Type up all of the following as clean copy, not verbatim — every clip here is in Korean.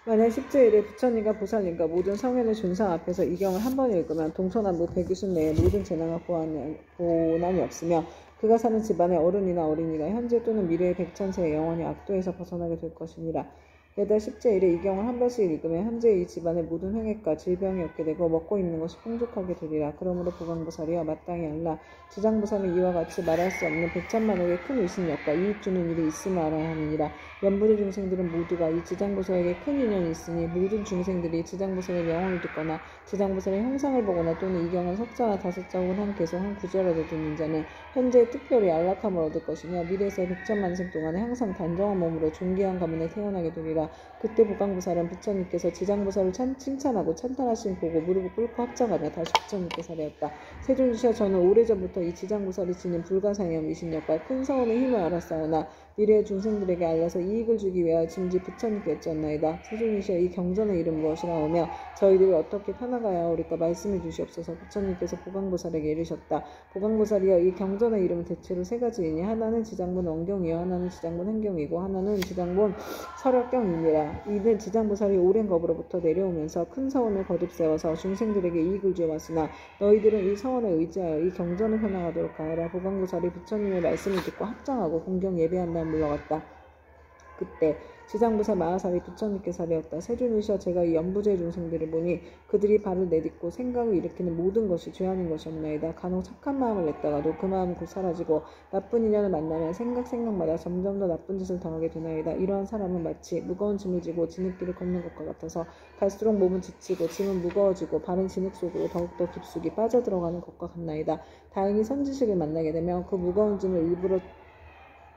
만약 10제1에 부처님과 보살님과 모든 성현의 존상 앞에서 이 경을 한 번 읽으면 동서남북 120 내에 모든 재난과 고난이 없으며 그가 사는 집안의 어른이나 어린이가 현재 또는 미래의 백천세에 영원히 악도에서 벗어나게 될 것이니라. 매달 10제1에 이 경을 한 번씩 읽으면 현재 이 집안의 모든 횡액과 질병이 없게 되고 먹고 입는 것이 풍족하게 되리라. 그러므로 보강보살이여 마땅히 알라. 지장보살은 이와 같이 말할 수 없는 백천만옥의 큰 의신력과 이익 주는 일이 있음을 알아야 하느니라. 연부의 중생들은 모두가 이 지장보살에게 큰 인연이 있으니 모든 중생들이 지장보살의 명언을 듣거나 지장보살의 형상을 보거나 또는 이 경을 석자나 5자 혹은 한 개소 한 구절라도 듣는 자는 현재 특별히 안락함을 얻을 것이며 미래에서 백천만생 동안에 항상 단정한 몸으로 존귀한 가문에 태어나게 되리라. 그때 보강보살은 부처님께서 지장보살을 칭찬하고 찬탄하신 보고 무릎을 꿇고 합장하며 다시 부처님께 살해했다. 세존이시여 저는 오래전부터 이 지장보살이 지닌 불가사의한 위신력과 큰 서원의 힘을 알았사오나 미래의 중생들에게 알려서 이익을 주기 위하여 짐지 부처님께 여쭈었나이다. 세존이시여 이 경전의 이름 무엇이라오며 저희들이 어떻게 편나가야 하오리까 말씀해 주시옵소서. 부처님께서 보강보살에게 이르셨다. 보강보살이여 이 경전의 이름은 대체로 세 가지이니 하나는 지장본 원경이요 하나는 지장본 행경이고 하나는 지장본 설역경이니라. 이는 지장보살이 오랜 겁으로부터 내려오면서 큰 서원을 거듭 세워서 중생들에게 이익을 주었으나 너희들은 이 서원에 의지하여 이 경전을 펴나가도록 하여라. 보강보살이 부처님의 말씀을 듣고 합장하고 공경 예배한 다음 물러갔다. 그때 지장보살 마하살이 부처님께 살해였다. 세존이시여 제가 이 연부제 중생들을 보니 그들이 발을 내딛고 생각을 일으키는 모든 것이 죄 아닌 것이 없나이다. 간혹 착한 마음을 냈다가도 그 마음은 곧 사라지고 나쁜 인연을 만나면 생각마다 점점 더 나쁜 짓을 당하게 되나이다. 이러한 사람은 마치 무거운 짐을 지고 진흙길을 걷는 것과 같아서 갈수록 몸은 지치고 짐은 무거워지고 발은 진흙 속으로 더욱더 깊숙이 빠져들어가는 것과 같나이다. 다행히 선지식을 만나게 되면 그 무거운 짐을 일부러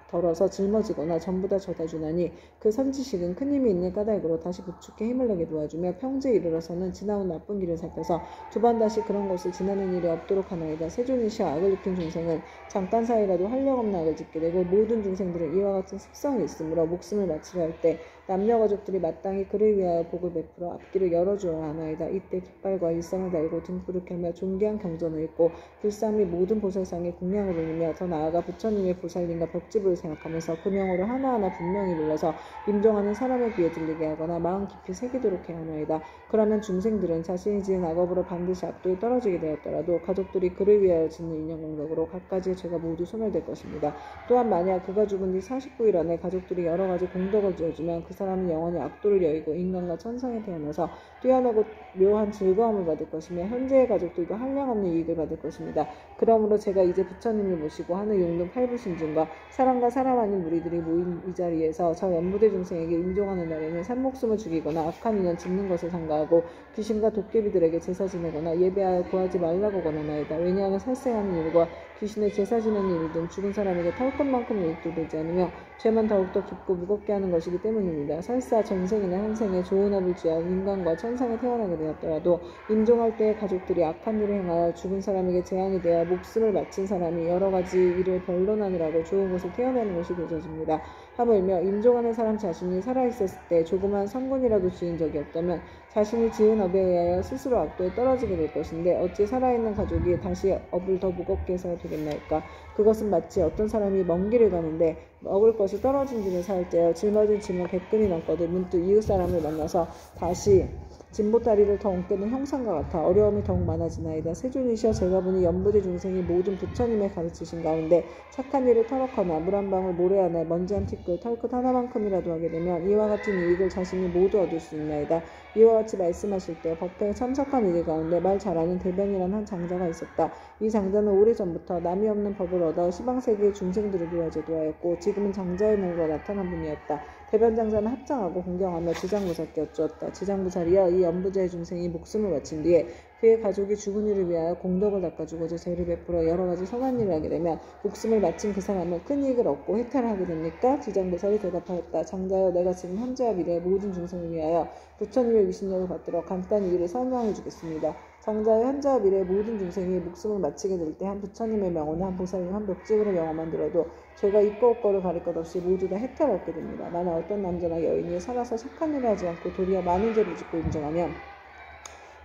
덜어서 짊어지거나 전부 다 져다주나니 그 선지식은 큰 힘이 있는 까닭으로 다시 부축해 힘을 내게 도와주며 평지에 이르러서는 지나온 나쁜 길을 살펴서 두 번 다시 그런 것을 지나는 일이 없도록 하나이다. 세존이시여 악을 입힌 중생은 잠깐 사이라도 활력없는 악을 짓게 되고 모든 중생들은 이와 같은 습성이 있으므로 목숨을 마치려 할 때 남녀 가족들이 마땅히 그를 위하여 복을 베풀어 앞길을 열어주어야 하나이다. 이때 깃발과 일상을 달고 등불을 켜며 존귀한 경전을 읽고 불상 및 모든 보살상에 공양을 올리며 더 나아가 부처님의 보살님과 벽지부를 생각하면서 그 명호를 하나하나 분명히 불러서 임종하는 사람의 귀에 들리게 하거나 마음 깊이 새기도록 해야 하나이다. 그러면 중생들은 자신이 지은 악업으로 반드시 악도에 떨어지게 되었더라도 가족들이 그를 위하여 짓는 인연공덕으로 갖가지의 죄가 모두 소멸될 것입니다. 또한 만약 그가 죽은 뒤 49일 안에 가족들이 여러 가지 공덕을 지어주면 그 사람은 영원히 악도를 여의고 인간과 천상에 태어나서 뛰어나고 묘한 즐거움을 받을 것이며 현재의 가족들도 한량없는 이익을 받을 것입니다. 그러므로 제가 이제 부처님을 모시고 하늘 용등 팔부신중과 사람과 사람 아닌 무리들이 모인 이 자리에서 저 연부대 중생에게 임종하는 날에는 산목숨을 죽이거나 악한 인연 짓는 것을 삼가하고 귀신과 도깨비들에게 제사 지내거나 예배하여 구하지 말라고 권하나이다. 왜냐하면 살생하는 일과 귀신의 제사 지내는 일 등 죽은 사람에게 털끝만큼의 이익도 되지 않으며 죄만 더욱더 깊고 무겁게 하는 것이기 때문입니다. 설사 전생이나 현생에 좋은 업을 지어 인간과 천상에 태어나게 되었더라도 임종할 때의 가족들이 악한 일을 행하여 죽은 사람에게 재앙이 되어 목숨을 마친 사람이 여러 가지 일을 변론하느라고 좋은 곳에 태어나는 것이 되어집니다. 하물며 임종하는 사람 자신이 살아있었을 때 조그만 성군이라도 지은 적이 없다면 자신이 지은 업에 의하여 스스로 악도에 떨어지게 될 것인데 어찌 살아있는 가족이 다시 업을 더 무겁게 해서야 되겠나이까. 그것은 마치 어떤 사람이 먼 길을 가는데 먹을 것이 떨어진 짐을 살 때요 짊어진 짐은 100근이 넘거든 문득 이웃 사람을 만나서 다시 진보다리를 더 옮게 된 형상과 같아 어려움이 더욱 많아지나이다. 세존이시여 제가 보니 연부제 중생이 모든 부처님의 가르치신 가운데 착한 일을 터놓거나 물 한 방울 모래 하나 먼지 한 티끌 털끝 하나만큼이라도 하게 되면 이와 같은 이익을 자신이 모두 얻을 수 있나이다. 이와 같이 말씀하실 때 법회에 참석한 이들 가운데 말 잘하는 대변이란 한 장자가 있었다. 이 장자는 오래전부터 남이 없는 법을 얻어 시방세계의 중생들을 위하여 제도하였고 지금은 장자의 몸으로 나타난 분이었다. 대변 장자는 합장하고 공경하며 지장보살께 여쭈었다. 지장보살이여 이 연부제의 중생이 목숨을 마친 뒤에 그의 가족이 죽은 이를 위하여 공덕을 닦아주고자 죄를 베풀어 여러 가지 선한 일을 하게 되면 목숨을 마친 그 사람은 큰 이익을 얻고 해탈을 하게 됩니까? 지장보살이 대답하였다. 장자여 내가 지금 현재와 미래의 모든 중생을 위하여 부처님의 위신력을 받들어 간단히 이를 설명해 주겠습니다. 장자의 현재와 미래의 모든 중생이 목숨을 마치게 될 때 한 부처님의 명호는 한 보살님 한 벽지구를 명호만 들어도 죄가 있고 없고를 가릴 것 없이 모두 다 해탈을 얻게 됩니다. 만약 어떤 남자나 여인이 살아서 착한 일을 하지 않고 도리어 많은 죄를 짓고 인정하면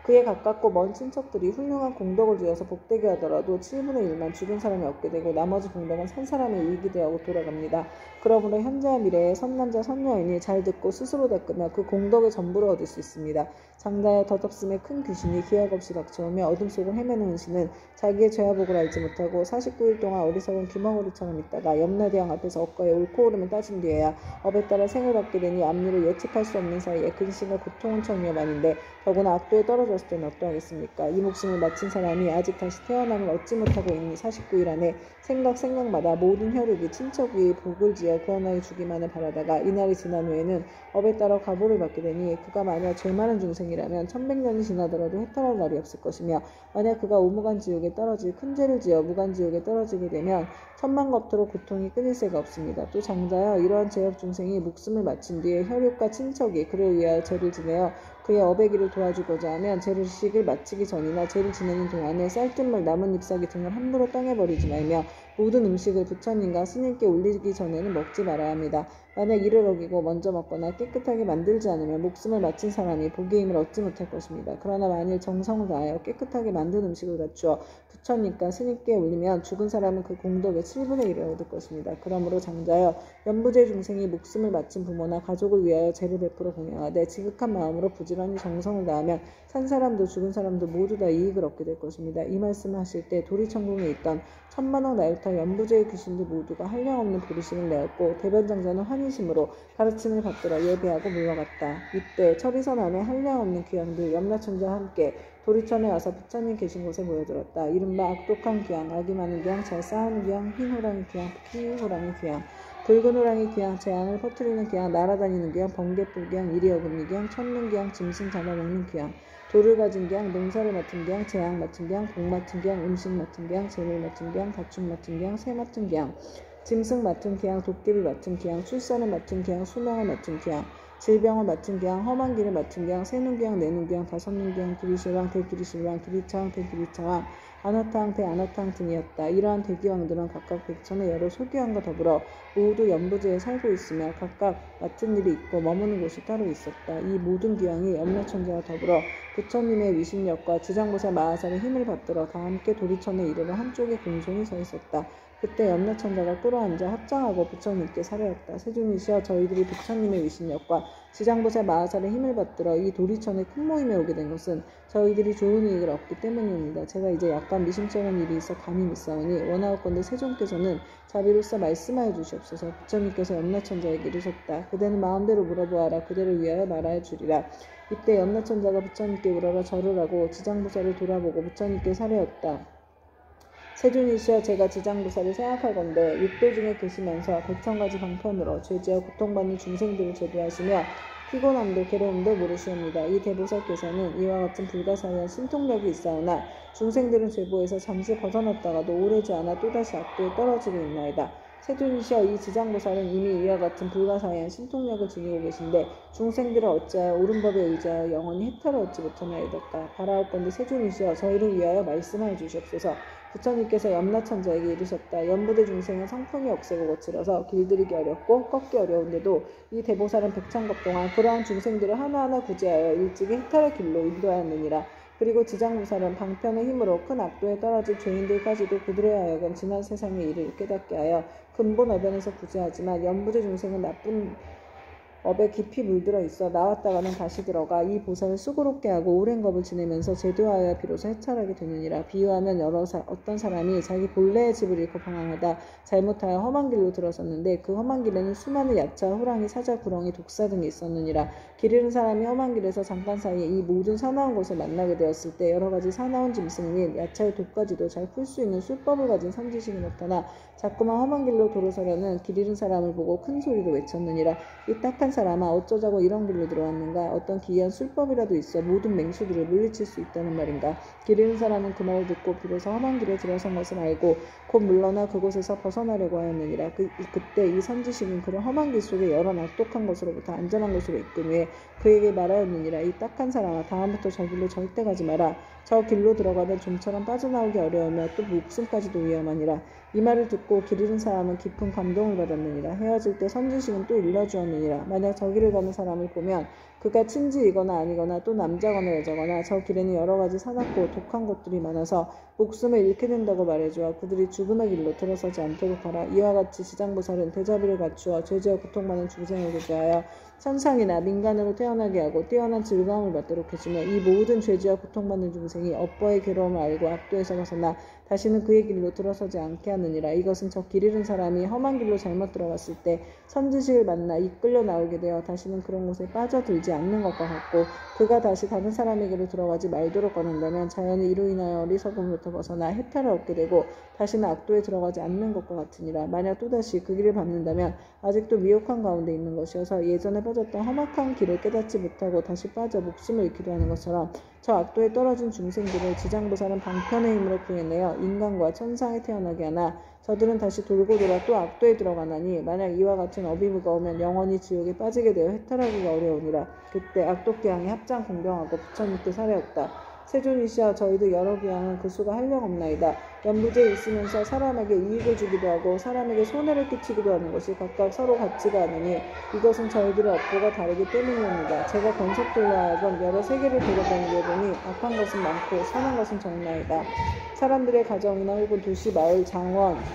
그에 가깝고 먼 친척들이 훌륭한 공덕을 지어서 복되게 하더라도 7분의 1만 죽은 사람이 얻게 되고 나머지 공덕은 산 사람의 이익이 되어 돌아갑니다. 그러므로 현재와 미래의 선남자 선여인이 잘 듣고 스스로 닦으며 그 공덕의 전부를 얻을 수 있습니다. 장자의 덧없음에 큰 귀신이 기약 없이 닥쳐오며 어둠 속을 헤매는 은신은 자기의 죄와 복을 알지 못하고 49일 동안 어리석은 귀머거리처럼 있다가 염라대왕 앞에서 억거에 옳고 그름을 따진 뒤에야 업에 따라 생을 받게 되니 앞니를 예측할 수 없는 사이에 근심과 고통은 천위험하는데 더구나 악도에 떨어졌을 때는 어떠하겠습니까? 이 목숨을 마친 사람이 아직 다시 태어남을 얻지 못하고 있니 49일 안에 생각마다 모든 혈육이 친척 위에 복을 지어 구원하여 주기만을 바라다가 이날이 지난 후에는 업에 따라 과보를 받게 되니 그가 만약 죄 많은 중생이라면 1100년이 지나더라도 해탈할 날이 없을 것이며 만약 그가 오무간지옥에 떨어질 큰 죄를 지어 무간지옥에 떨어지게 되면 천만겁토록 고통이 끊일 새가 없습니다. 또 장자여 이러한 죄업 중생이 목숨을 마친 뒤에 혈육과 친척이 그를 위하여 죄를 지내어 그의 업의 길을 도와주고자 하면 죄를 식을 마치기 전이나 죄를 지내는 동안에 쌀뜨물 남은 잎사귀 등을 함부로 땅에 버리지 말며 모든 음식을 부처님과 스님께 올리기 전에는 먹지 말아야 합니다. 만약 이를 어기고 먼저 먹거나 깨끗하게 만들지 않으면 목숨을 마친 사람이 복의 힘을 얻지 못할 것입니다. 그러나 만일 정성을 다하여 깨끗하게 만든 음식을 갖추어 부처님과 스님께 올리면 죽은 사람은 그 공덕의 7분의 1을 얻을 것입니다. 그러므로 장자여 연부제 중생이 목숨을 마친 부모나 가족을 위하여 제를 베풀어 공양하되 지극한 마음으로 부지런히 정성을 다하면 산 사람도 죽은 사람도 모두 다 이익을 얻게 될 것입니다. 이 말씀을 하실 때 도리천궁에 있던 천만억 나유타 연부제의 귀신들 모두가 한량없는 부르심을 내었고 대변장자는 환희심으로 가르침을 받들어 예배하고 물러갔다. 이때 철이선 안에 한량없는 귀양들 염라천자와 함께 도리천에 와서 부처님 계신 곳에 모여들었다. 이른바 악독한 귀양, 악이 많은 귀양, 잘 싸우는 귀양, 흰 호랑이 귀양, 피호랑이 귀양, 붉은 호랑이 귀양, 재앙을 퍼뜨리는 귀양, 날아다니는 귀양, 번개불 귀양, 이리 어금니 귀양, 천문 귀양, 짐승 잡아먹는 귀양, 돌을 가진 귀양, 농사를 맡은 귀양, 재앙 맡은 귀양, 복 맡은 귀양, 음식 맡은 귀양, 재물 맡은 귀양, 가축 맡은 귀양, 새 맡은 귀양, 짐승 맡은 귀양, 도깨비 맡은 귀양, 출산을 맡은 귀양, 수명을 맡은 귀양, 질병을 맡은 귀양, 험한 길을 맡은 귀양, 새눈 귀양, 내눈 귀양, 다섯눈 귀양, 기리실왕, 대기리실왕, 기리차왕, 대기리차왕, 안화탕, 대안화탕 등이었다. 이러한 대기왕들은 각각 백천의 여러 소귀왕과 더불어 모두 연부제에 살고 있으며 각각 맡은 일이 있고 머무는 곳이 따로 있었다. 이 모든 귀왕이 염라천자와 더불어 부처님의 위신력과 지장보살 마하살의 힘을 받들어 다 함께 도리천에 이르러 한쪽에 공손히 서 있었다. 그때 염라천자가 끌어앉아 합장하고 부처님께 사례했다. 세존이시여 저희들이 부처님의 위신력과 지장보살 마하살의 힘을 받들어 이 도리천에 큰 모임에 오게 된 것은 저희들이 좋은 이익을 얻기 때문입니다. 제가 이제 약간 미심쩍은 일이 있어 감히 밌사오니 원하옵건대 세존께서는 자비로서 말씀하여 주시옵소서. 부처님께서 염라천자에게 이르셨다. 그대는 마음대로 물어보아라. 그대를 위하여 말하여 주리라. 이때 염라천자가 부처님께 우러러 절을 하고 지장보살을 돌아보고 부처님께 사례했다. 세존이시여 제가 지장보살을 생각하건대 육도 중에 계시면서 백천가지 방편으로 죄지어 고통받는 중생들을 제도하시며 피곤함도 괴로움도 모르시옵니다. 이 대보살께서는 이와 같은 불가사의한 신통력이 있사오나 중생들은 죄보에서 잠시 벗어났다가도 오래지 않아 또다시 악도에 떨어지고 있나이다. 세존이시여 이 지장보살은 이미 이와 같은 불가사의한 신통력을 지니고 계신데 중생들을 어찌하여 옳은 법에 의지하여 영원히 해탈을 얻지 못하나이까. 바라옵건대 세존이시여 저희를 위하여 말씀하여 주시옵소서. 부처님께서 염라천자에게 이르셨다. 연부대 중생은 성품이 억세고 거칠어서 길들이기 어렵고 꺾기 어려운데도 이 대보살은 백천겁 동안 그러한 중생들을 하나하나 구제하여 일찍이 해탈의 길로 인도하였느니라. 그리고 지장보살은 방편의 힘으로 큰 악도에 떨어진 죄인들까지도 그들의 하여금 지난 세상의 일을 깨닫게 하여 근본 어변에서 구제하지만 연부대 중생은 나쁜 업에 깊이 물들어 있어 나왔다가는 다시 들어가 이 보살을 수고롭게 하고 오랜 겁을 지내면서 제도하여 비로소 해탈하게 되느니라. 비유하면 어떤 사람이 자기 본래의 집을 잃고 방황하다 잘못하여 험한 길로 들어섰는데 그 험한 길에는 수많은 야차, 호랑이, 사자, 구렁이, 독사 등이 있었느니라. 길 잃은 사람이 험한 길에서 잠깐 사이에 이 모든 사나운 곳을 만나게 되었을 때 여러 가지 사나운 짐승인 야차의 독까지도 잘 풀 수 있는 술법을 가진 선지식이 나타나 자꾸만 험한 길로 돌아서려는 길 잃은 사람을 보고 큰 소리로 외쳤느니라. 이 딱한 사람아 어쩌자고 이런 길로 들어왔는가. 어떤 기이한 술법이라도 있어 모든 맹수들을 물리칠 수 있다는 말인가. 길 잃은 사람은 그 말을 듣고 비로소 험한 길에 들어선 것을 알고 곧 물러나 그곳에서 벗어나려고 하였느니라. 그때 이 선지식은 그를 험한 길 속에 여러 악독한 것으로부터 안전한 곳으로 이끈 후에 그에게 말하였느니라. 이 딱한 사람아 다음부터 저 길로 절대 가지 마라. 저 길로 들어가면 좀처럼 빠져나오기 어려우며 또 목숨까지도 위험하니라. 이 말을 듣고 길 잃은 사람은 깊은 감동을 받았느니라. 헤어질 때 선지식은 또 일러주었느니라. 만약 저 길을 가는 사람을 보면 그가 친지이거나 아니거나 또 남자거나 여자거나 저 길에는 여러 가지 사납고 독한 것들이 많아서 목숨을 잃게 된다고 말해주어 그들이 죽음의 길로 들어서지 않도록 하라. 이와 같이 지장보살은 대자비를 갖추어 죄지어 고통받는 중생을 구제하여 천상이나 민간으로 태어나게 하고 뛰어난 즐거움을 받도록 해주며 이 모든 죄지어 고통받는 중생이 업보의 괴로움을 알고 악도에서 벗어나 다시는 그의 길로 들어서지 않게 하느니라. 이것은 저 길 잃은 사람이 험한 길로 잘못 들어갔을 때 선지식을 만나 이끌려 나오게 되어 다시는 그런 곳에 빠져들지 않는 것과 같고 그가 다시 다른 사람에게로 들어가지 말도록 거는다면 자연히 이로 인하여 어리석음으로부터 벗어나 해탈을 얻게 되고 다시는 악도에 들어가지 않는 것과 같으니라. 만약 또다시 그 길을 밟는다면 아직도 미혹한 가운데 있는 것이어서 예전에 빠졌던 험악한 길을 깨닫지 못하고 다시 빠져 목숨을 잃기도 하는 것처럼 저 악도에 떨어진 중생들을 지장보살은 방편의 힘으로 구해내어 인간과 천상에 태어나게 하나 저들은 다시 돌고 돌아 또 악도에 들어가나니 만약 이와 같은 업이 무거우면 영원히 지옥에 빠지게 되어 해탈하기가 어려우니라. 그때 악독기양이 합장 공경하고 부처님께 살해했다. 세존이시여 저희도 여러 기양은 그 수가 한량없나이다. 연부제에 있으면서 사람에게 이익을 주기도 하고 사람에게 손해를 끼치기도 하는 것이 각각 서로 같지가 않으니 이것은 저희들의 업보가 다르기 때문입니다. 제가 권속돌로 하여금 여러 세계를 돌아다니게 보니 악한 것은 많고 선한 것은 적나이다. 사람들의 가정이나 혹은 도시, 마을, 장원,